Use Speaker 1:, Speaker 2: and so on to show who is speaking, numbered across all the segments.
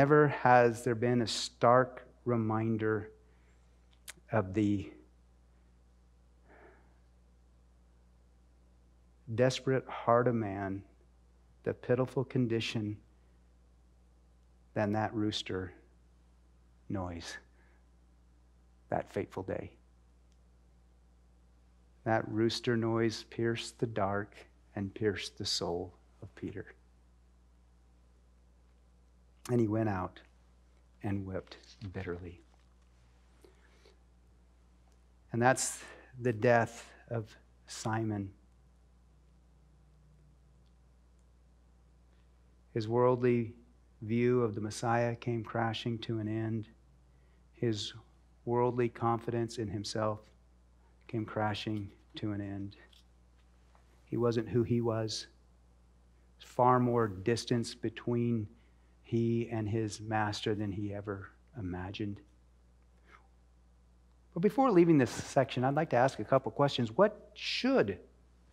Speaker 1: never has there been a stark reminder of the desperate heart of man, the pitiful condition, than that rooster noise that fateful day. That rooster noise pierced the dark and pierced the soul of Peter. And he went out and wept bitterly. And that's the death of Simon. His worldly view of the Messiah came crashing to an end. His worldly confidence in himself came crashing to an end. He wasn't who he was. Far more distance between he and his master than he ever imagined. But before leaving this section, I'd like to ask a couple questions. What should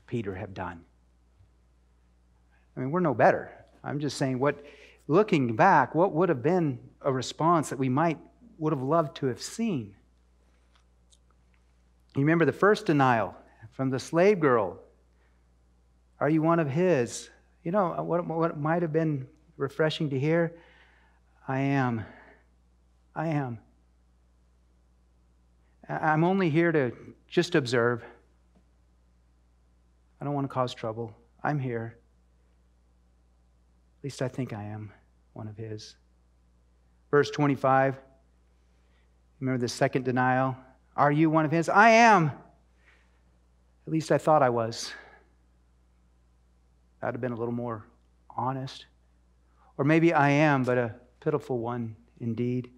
Speaker 1: Peter have done? I mean, we're no better. I'm just saying, looking back, what would have been a response that we would have loved to have seen? You remember the first denial from the slave girl. Are you one of his? You know, what might have been refreshing to hear? I am. I'm only here to just observe. I don't want to cause trouble. I'm here. At least I think I am one of his. Verse 25. Remember the second denial? Are you one of his? I am. At least I thought I was. That would have been a little more honest. Or maybe I am, but a pitiful one indeed.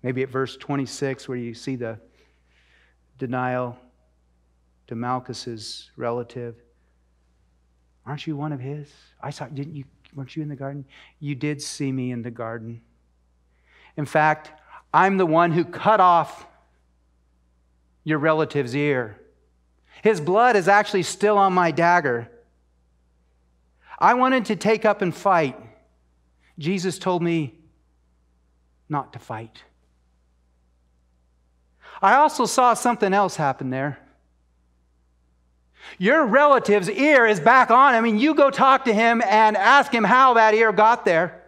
Speaker 1: Maybe at verse 26 where you see the denial to Malchus's relative. Aren't you one of his? I saw, weren't you in the garden? You did see me in the garden. In fact, I'm the one who cut off your relative's ear. His blood is actually still on my dagger. I wanted to take up and fight. Jesus told me not to fight. I also saw something else happen there. Your relative's ear is back on. I mean, you go talk to him and ask him how that ear got there.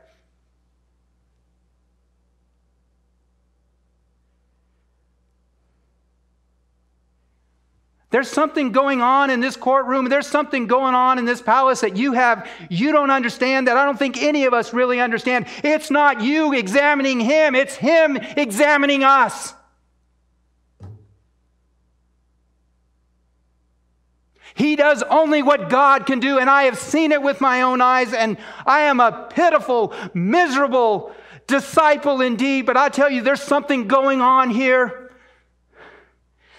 Speaker 1: There's something going on in this courtroom. There's something going on in this palace that you don't understand, that I don't think any of us really understand. It's not you examining him. It's him examining us. He does only what God can do, and I have seen it with my own eyes, and I am a pitiful, miserable disciple indeed. But I tell you, there's something going on here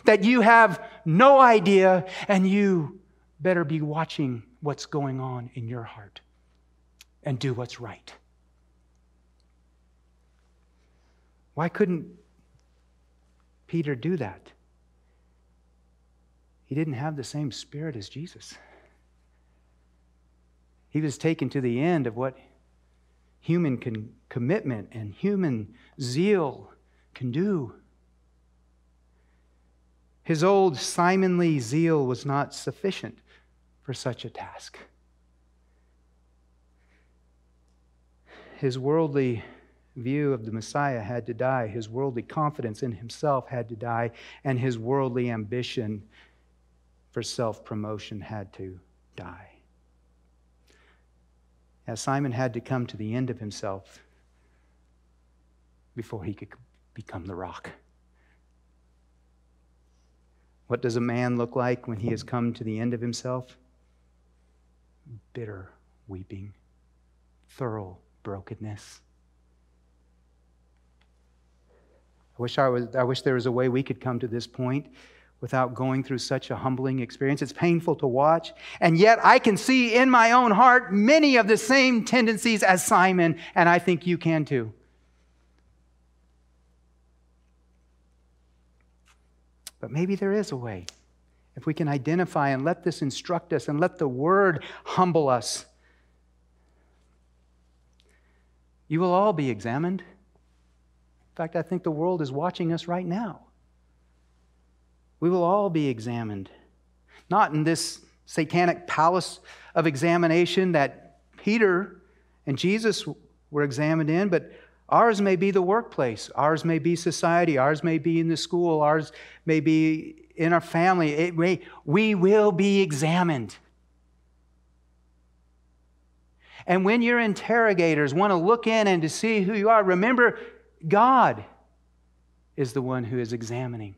Speaker 1: that you have no idea, and you better be watching what's going on in your heart and do what's right. Why couldn't Peter do that? He didn't have the same spirit as Jesus. He was taken to the end of what human commitment and human zeal can do. His old Simonly zeal was not sufficient for such a task. His worldly view of the Messiah had to die. His worldly confidence in himself had to die. And his worldly ambition for self-promotion had to die. As Simon had to come to the end of himself before he could become the rock. What does a man look like when he has come to the end of himself? Bitter weeping, thorough brokenness. I wish there was a way we could come to this point without going through such a humbling experience. It's painful to watch, and yet I can see in my own heart many of the same tendencies as Simon, and I think you can too. But maybe there is a way. If we can identify and let this instruct us and let the Word humble us. You will all be examined. In fact, I think the world is watching us right now. We will all be examined. Not in this satanic palace of examination that Peter and Jesus were examined in, but ours may be the workplace. Ours may be society. Ours may be in the school. Ours may be in our family. We will be examined. And when your interrogators want to look in and to see who you are, remember, God is the one who is examining.